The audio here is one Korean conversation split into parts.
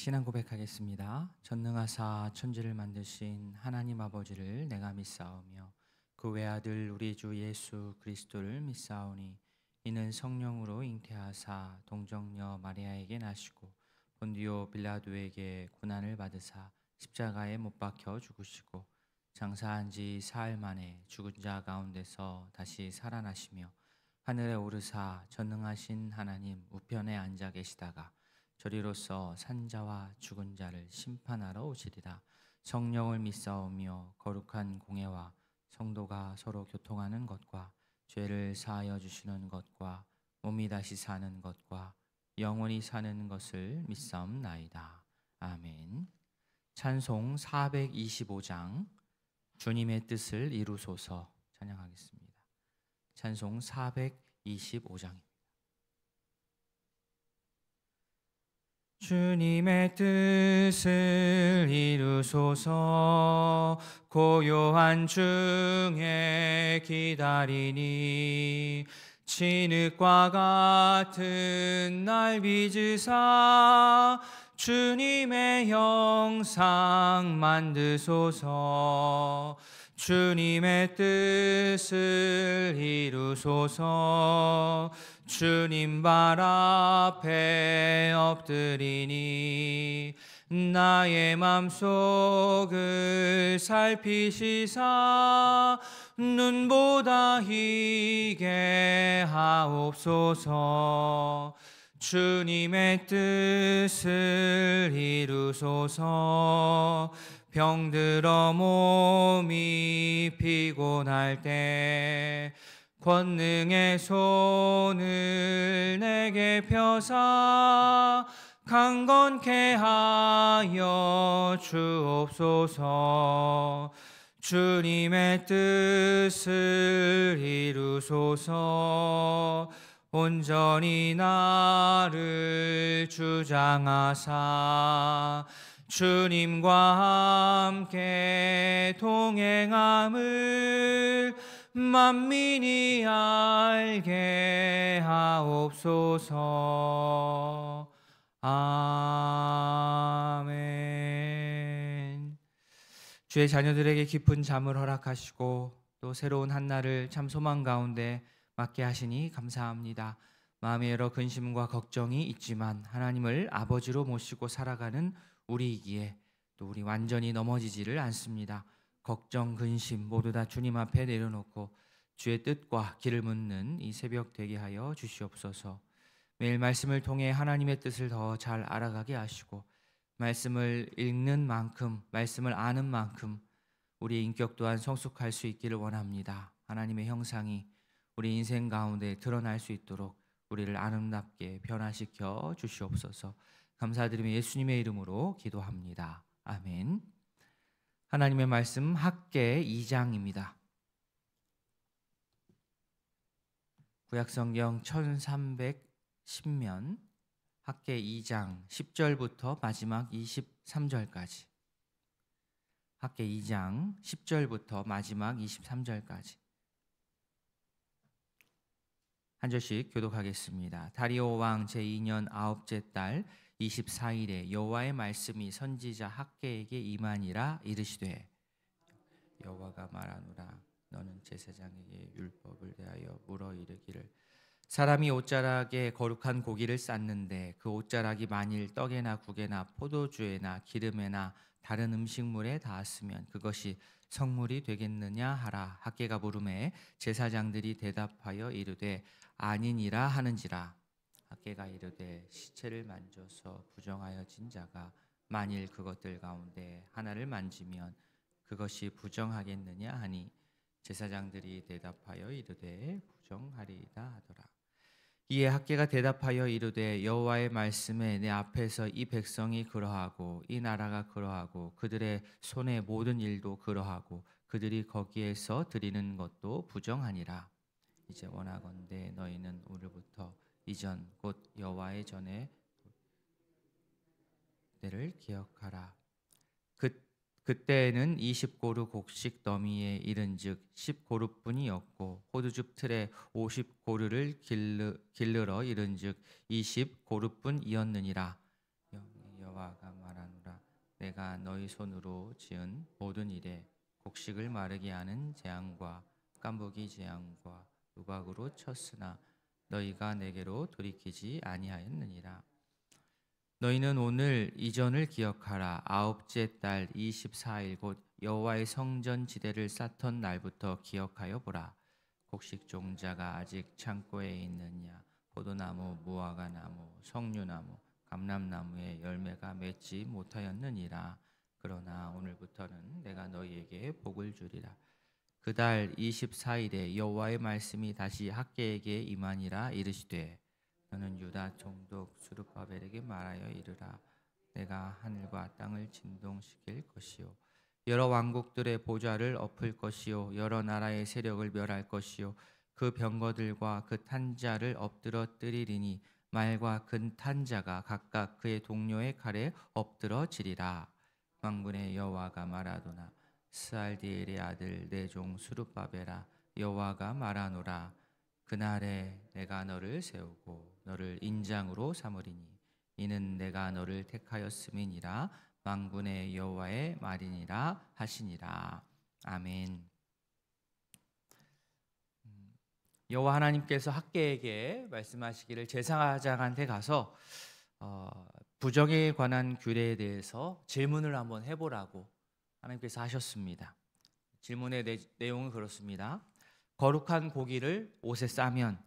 신앙 고백하겠습니다. 전능하사 천지를 만드신 하나님 아버지를 내가 믿사오며 그 외아들 우리 주 예수 그리스도를 믿사오니 이는 성령으로 잉태하사 동정녀 마리아에게 나시고 본디오 빌라도에게 고난을 받으사 십자가에 못 박혀 죽으시고 장사한 지 사흘 만에 죽은 자 가운데서 다시 살아나시며 하늘에 오르사 전능하신 하나님 우편에 앉아 계시다가 저리로서 산자와 죽은 자를 심판하러 오시리라. 성령을 믿사오며 거룩한 공회와 성도가 서로 교통하는 것과 죄를 사하여 주시는 것과 몸이 다시 사는 것과 영원히 사는 것을 믿사옵나이다. 아멘. 찬송 425장 주님의 뜻을 이루소서 찬양하겠습니다. 찬송 425장입니다. 주님의 뜻을 이루소서. 고요한 중에 기다리니 진흙과 같은 날 빚으사 주님의 형상 만드소서. 주님의 뜻을 이루소서. 주님 발 앞에 엎드리니 나의 맘속을 살피시사 눈보다 희게 하옵소서. 주님의 뜻을 이루소서. 병들어 몸이 피곤할 때 권능의 손을 내게 펴사 강건케 하여 주옵소서. 주님의 뜻을 이루소서. 온전히 나를 주장하사 주님과 함께 동행함을 만민이 알게 하옵소서. 아멘. 주의 자녀들에게 깊은 잠을 허락하시고 또 새로운 한날을 참 소망 가운데 맞게 하시니 감사합니다. 마음에 여러 근심과 걱정이 있지만 하나님을 아버지로 모시고 살아가는 우리이기에 또 우리 완전히 넘어지지를 않습니다. 걱정, 근심 모두 다 주님 앞에 내려놓고 주의 뜻과 길을 묻는 이 새벽 되게 하여 주시옵소서. 매일 말씀을 통해 하나님의 뜻을 더 잘 알아가게 하시고 말씀을 읽는 만큼, 말씀을 아는 만큼 우리의 인격 또한 성숙할 수 있기를 원합니다. 하나님의 형상이 우리 인생 가운데 드러날 수 있도록 우리를 아름답게 변화시켜 주시옵소서. 감사드리며 예수님의 이름으로 기도합니다. 아멘. 하나님의 말씀 학개 2장입니다. 구약성경 1310면 학개 2장 10절부터 마지막 23절까지. 학개 2장 10절부터 마지막 23절까지. 한 절씩 교독하겠습니다. 다리오 왕 제2년 9째 달 24일에 여호와의 말씀이 선지자 학개에게 임하니라. 이르시되 여호와가 말하노라. 너는 제사장에게 율법을 대하여 물어 이르기를 사람이 옷자락에 거룩한 고기를 쌓는데 그 옷자락이 만일 떡에나 국에나 포도주에나 기름에나 다른 음식물에 닿았으면 그것이 성물이 되겠느냐 하라. 학개가 물음에 제사장들이 대답하여 이르되 아니니라 하는지라. 학개가 이르되 시체를 만져서 부정하여진 자가 만일 그것들 가운데 하나를 만지면 그것이 부정하겠느냐 하니 제사장들이 대답하여 이르되 부정하리이다 하더라. 이에 학개가 대답하여 이르되 여호와의 말씀에 내 앞에서 이 백성이 그러하고 이 나라가 그러하고 그들의 손의 모든 일도 그러하고 그들이 거기에서 드리는 것도 부정하니라. 이제 원하건대 너희는 오늘부터 이전 곧 여호와의 전에 때를 기억하라. 그때에는 20고루 곡식 더미에 이른즉 10고루뿐이었고 포도즙 틀에 50고루를 길르러 이른즉 20고루뿐이었느니라. 여호와가 말하노라. 내가 너희 손으로 지은 모든 일에 곡식을 마르게 하는 재앙과 깐부기 재앙과 누박으로 쳤으나 너희가 내게로 돌이키지 아니하였느니라. 너희는 오늘 이전을 기억하라. 아홉째 달 24일 곧 여호와의 성전 지대를 쌓던 날부터 기억하여 보라. 곡식 종자가 아직 창고에 있느냐? 포도나무, 무화과나무, 석류나무, 감람나무의 열매가 맺지 못하였느니라. 그러나 오늘부터는 내가 너희에게 복을 주리라. 그달 24일에 여호와의 말씀이 다시 학개에게 임하니라. 이르시되 너는 유다 총독 스룹바벨에게 말하여 이르라. 내가 하늘과 땅을 진동시킬 것이요 여러 왕국들의 보좌를 엎을 것이요 여러 나라의 세력을 멸할 것이요 그 병거들과 그 탄자를 엎드러뜨리리니 말과 그 탄자가 각각 그의 동료의 칼에 엎드러지리라. 만군의 여호와가 말하도다. 스알디엘의 아들 내 종 스룹바벨아, 여호와가 말하노라. 그날에 내가 너를 세우고 너를 인장으로 삼으리니 이는 내가 너를 택하였음이니라. 만군의 여호와의 말이니라 하시니라. 아멘. 여호와 하나님께서 학개에게 말씀하시기를 제사장한테 가서 부정에 관한 규례에 대해서 질문을 한번 해보라고 하나님께서 하셨습니다. 질문의 내용은 그렇습니다. 거룩한 고기를 옷에 싸면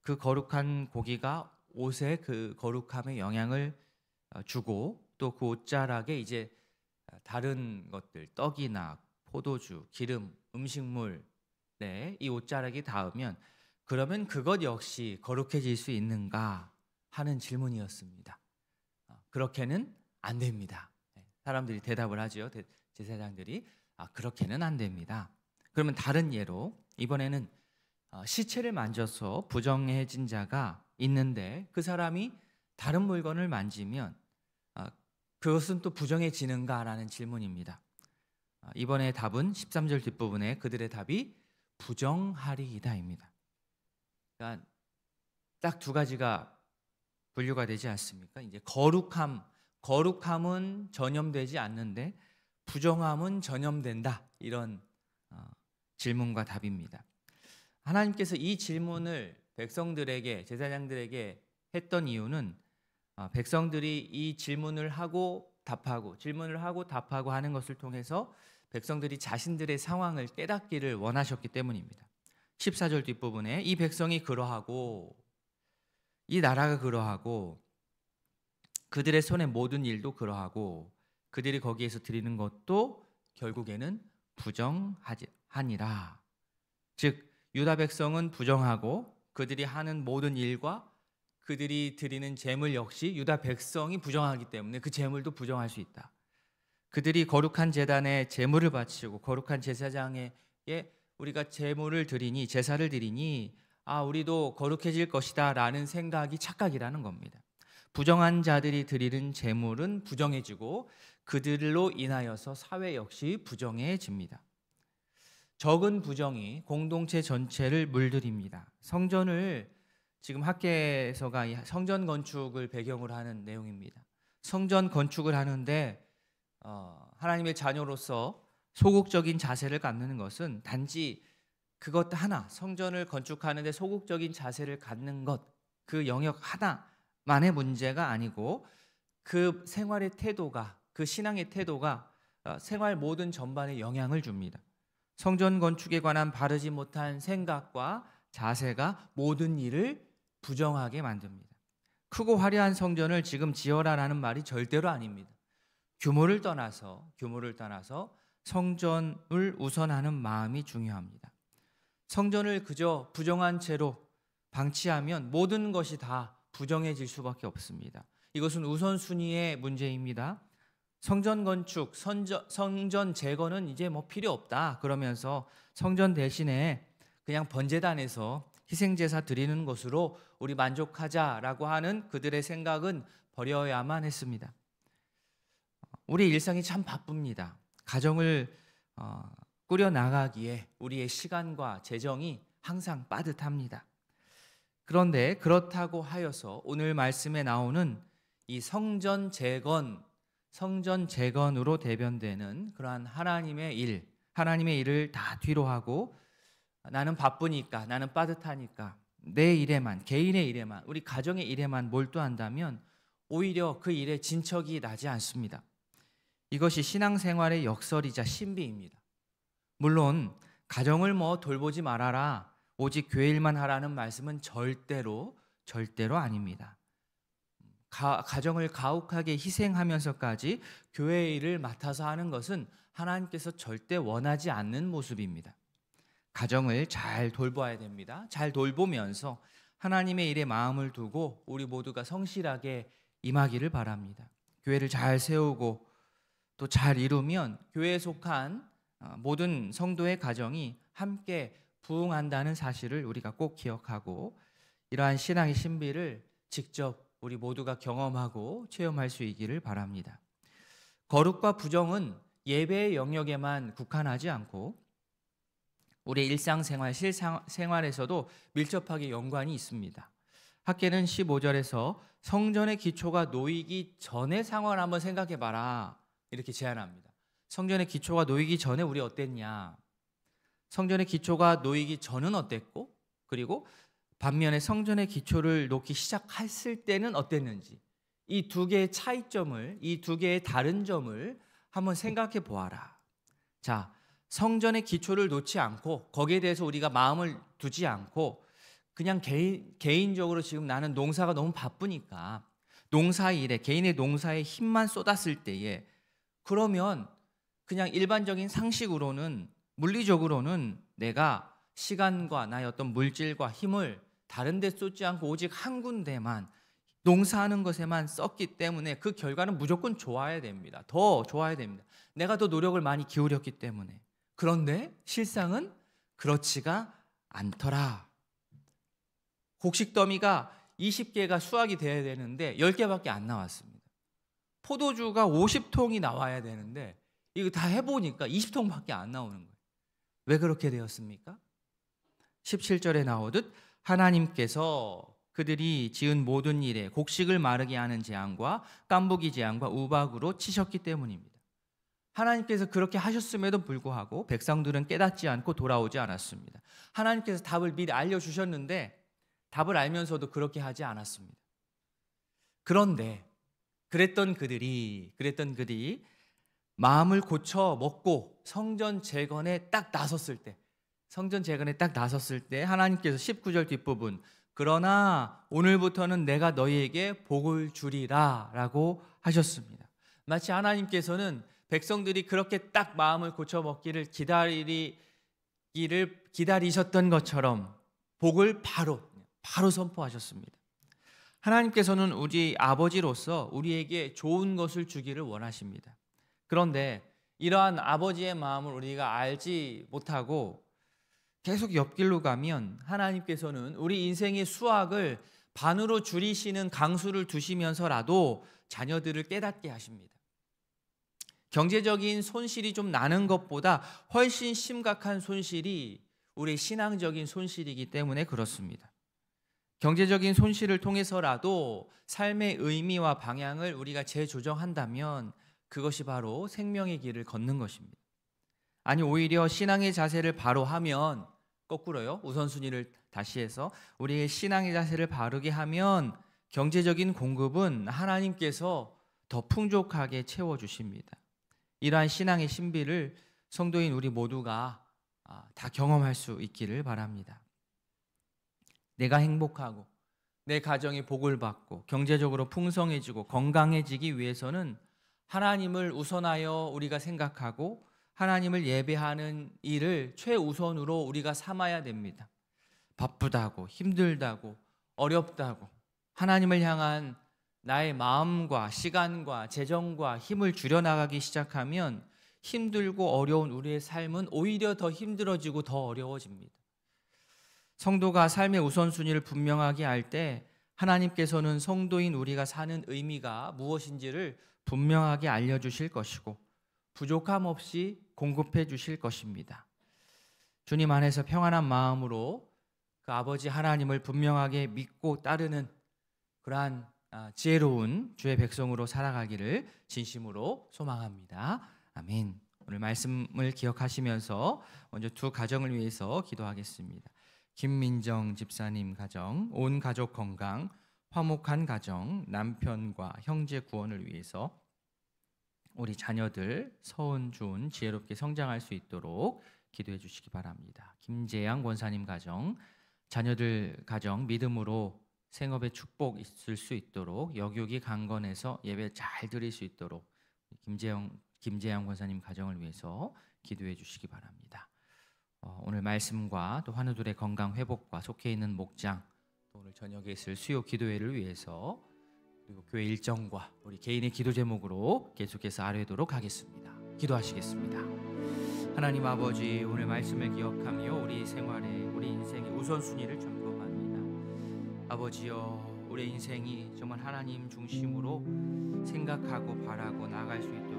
그 거룩한 고기가 옷에 그 거룩함에 영향을 주고 또 그 옷자락에 이제 다른 것들, 떡이나 포도주, 기름, 음식물, 이 옷자락이 닿으면 그러면 그것 역시 거룩해질 수 있는가 하는 질문이었습니다. 그렇게는 안 됩니다. 사람들이 대답을 하죠. 제사장들이 그렇게는 안 됩니다. 그러면 다른 예로 이번에는 시체를 만져서 부정해진 자가 있는데 그 사람이 다른 물건을 만지면 그것은 또 부정해지는가라는 질문입니다. 이번에 답은 13절 뒷부분에 그들의 답이 부정하리이다입니다. 그러니까 딱 두 가지가 분류가 되지 않습니까? 이제 거룩함은 전염되지 않는데 부정함은 전염된다. 이런 질문과 답입니다. 하나님께서 이 질문을 백성들에게, 제사장들에게 했던 이유는 백성들이 이 질문을 하고 답하고 질문을 하고 답하고 하는 것을 통해서 백성들이 자신들의 상황을 깨닫기를 원하셨기 때문입니다. 14절 뒷부분에 이 백성이 그러하고 이 나라가 그러하고 그들의 손의 모든 일도 그러하고 그들이 거기에서 드리는 것도 결국에는 부정하니라. 즉 유다 백성은 부정하고 그들이 하는 모든 일과 그들이 드리는 제물 역시 유다 백성이 부정하기 때문에 그 제물도 부정할 수 있다. 그들이 거룩한 제단에 제물을 바치고 거룩한 제사장에게 우리가 제물을 드리니 제사를 드리니 우리도 거룩해질 것이다 라는 생각이 착각이라는 겁니다. 부정한 자들이 드리는 제물은 부정해지고 그들로 인하여서 사회 역시 부정해집니다. 적은 부정이 공동체 전체를 물들입니다. 성전을 지금 학개에서가 성전 건축을 배경으로 하는 내용입니다. 성전 건축을 하는데 하나님의 자녀로서 소극적인 자세를 갖는 것은 단지 그것 하나, 성전을 건축하는데 소극적인 자세를 갖는 것, 그 영역 하나만의 문제가 아니고 그 생활의 태도가, 그 신앙의 태도가 생활 모든 전반에 영향을 줍니다. 성전 건축에 관한 바르지 못한 생각과 자세가 모든 일을 부정하게 만듭니다. 크고 화려한 성전을 지금 지어라라는 말이 절대로 아닙니다. 규모를 떠나서 성전을 우선하는 마음이 중요합니다. 성전을 그저 부정한 채로 방치하면 모든 것이 다 부정해질 수밖에 없습니다. 이것은 우선순위의 문제입니다. 성전 건축, 성전 제거는 이제 필요 없다 그러면서 성전 대신에 그냥 번제단에서 희생제사 드리는 것으로 우리 만족하자라고 하는 그들의 생각은 버려야만 했습니다. 우리 일상이 참 바쁩니다. 가정을 꾸려나가기에 우리의 시간과 재정이 항상 빠듯합니다. 그런데 그렇다고 하여서 오늘 말씀에 나오는 이 성전 재건으로 대변되는 그러한 하나님의 일을 다 뒤로 하고 나는 바쁘니까, 나는 빠듯하니까 내 일에만, 개인의 일에만, 우리 가정의 일에만 몰두한다면 오히려 그 일에 진척이 나지 않습니다. 이것이 신앙생활의 역설이자 신비입니다. 물론 가정을 돌보지 말아라, 오직 교회 일만 하라는 말씀은 절대로 아닙니다. 가정을 가혹하게 희생하면서까지 교회 일을 맡아서 하는 것은 하나님께서 절대 원하지 않는 모습입니다. 가정을 잘 돌봐야 됩니다. 잘 돌보면서 하나님의 일에 마음을 두고 우리 모두가 성실하게 임하기를 바랍니다. 교회를 잘 세우고 또 잘 이루면 교회에 속한 모든 성도의 가정이 함께 부흥한다는 사실을 우리가 꼭 기억하고 이러한 신앙의 신비를 직접 우리 모두가 경험하고 체험할 수 있기를 바랍니다. 거룩과 부정은 예배의 영역에만 국한하지 않고 우리의 일상생활, 실생활에서도 밀접하게 연관이 있습니다. 학개는 15절에서 성전의 기초가 놓이기 전의 상황을 한번 생각해 봐라 이렇게 제안합니다. 성전의 기초가 놓이기 전에 우리 어땠냐? 성전의 기초가 놓이기 전은 어땠고, 그리고 반면에 성전의 기초를 놓기 시작했을 때는 어땠는지, 이 두 개의 차이점을, 이 두 개의 다른 점을 한번 생각해 보아라. 자, 성전의 기초를 놓지 않고 거기에 대해서 우리가 마음을 두지 않고 그냥 개인적으로 지금 나는 농사가 너무 바쁘니까 농사 일에, 개인의 농사에 힘만 쏟았을 때에, 그러면 그냥 일반적인 상식으로는, 물리적으로는 내가 시간과 나의 어떤 물질과 힘을 다른 데 쏟지 않고 오직 한 군데만, 농사하는 것에만 썼기 때문에 그 결과는 무조건 좋아야 됩니다. 더 좋아야 됩니다. 내가 더 노력을 많이 기울였기 때문에. 그런데 실상은 그렇지가 않더라. 곡식 더미가 20개가 수확이 돼야 되는데 10개밖에 안 나왔습니다. 포도주가 50통이 나와야 되는데 이거 다 해보니까 20통밖에 안 나오는 거예요. 왜 그렇게 되었습니까? 17절에 나오듯 하나님께서 그들이 지은 모든 일에 곡식을 마르게 하는 재앙과 깐부기 재앙과 우박으로 치셨기 때문입니다. 하나님께서 그렇게 하셨음에도 불구하고 백성들은 깨닫지 않고 돌아오지 않았습니다. 하나님께서 답을 미리 알려주셨는데 답을 알면서도 그렇게 하지 않았습니다. 그런데 그랬던 그들이 마음을 고쳐 먹고 성전 재건에 딱 나섰을 때 하나님께서 19절 뒷부분, 그러나 오늘부터는 내가 너희에게 복을 주리라 라고 하셨습니다. 마치 하나님께서는 백성들이 그렇게 딱 마음을 고쳐 먹기를 기다리셨던 것처럼 복을 바로 선포하셨습니다. 하나님께서는 우리 아버지로서 우리에게 좋은 것을 주기를 원하십니다. 그런데 이러한 아버지의 마음을 우리가 알지 못하고 계속 옆길로 가면 하나님께서는 우리 인생의 수확을 반으로 줄이시는 강수를 두시면서라도 자녀들을 깨닫게 하십니다. 경제적인 손실이 좀 나는 것보다 훨씬 심각한 손실이 우리 신앙적인 손실이기 때문에 그렇습니다. 경제적인 손실을 통해서라도 삶의 의미와 방향을 우리가 재조정한다면 그것이 바로 생명의 길을 걷는 것입니다. 아니, 오히려 신앙의 자세를 바로 하면, 거꾸로요, 우선순위를 다시 해서 우리의 신앙의 자세를 바르게 하면 경제적인 공급은 하나님께서 더 풍족하게 채워주십니다. 이러한 신앙의 신비를 성도인 우리 모두가 다 경험할 수 있기를 바랍니다. 내가 행복하고 내 가정이 복을 받고 경제적으로 풍성해지고 건강해지기 위해서는 하나님을 우선하여 우리가 생각하고 하나님을 예배하는 일을 최우선으로 우리가 삼아야 됩니다. 바쁘다고, 힘들다고, 어렵다고 하나님을 향한 나의 마음과 시간과 재정과 힘을 줄여나가기 시작하면 힘들고 어려운 우리의 삶은 오히려 더 힘들어지고 더 어려워집니다. 성도가 삶의 우선순위를 분명하게 할 때 하나님께서는 성도인 우리가 사는 의미가 무엇인지를 분명하게 알려주실 것이고 부족함 없이 공급해 주실 것입니다. 주님 안에서 평안한 마음으로 그 아버지 하나님을 분명하게 믿고 따르는 그러한 지혜로운 주의 백성으로 살아가기를 진심으로 소망합니다. 아멘. 오늘 말씀을 기억하시면서 먼저 두 가정을 위해서 기도하겠습니다. 김민정 집사님 가정, 온 가족 건강, 화목한 가정, 남편과 형제 구원을 위해서 우리 자녀들 서운, 준, 지혜롭게 성장할 수 있도록 기도해 주시기 바랍니다. 김재양 권사님 가정, 자녀들 가정 믿음으로 생업의 축복 있을 수 있도록 여기여기 강건해서 예배 잘 드릴 수 있도록 김재양 권사님 가정을 위해서 기도해 주시기 바랍니다. 오늘 말씀과 또 환우들의 건강 회복과 속해 있는 목장, 또 오늘 저녁에 있을 수요 기도회를 위해서 그리고 교회 일정과 우리 개인의 기도 제목으로 계속해서 아뢰도록 하겠습니다. 기도하시겠습니다. 하나님 아버지, 오늘 말씀을 기억하며 우리 생활에 우리 인생의 우선순위를 점검합니다. 아버지여, 우리 인생이 정말 하나님 중심으로 생각하고 바라고 나아갈 수 있도록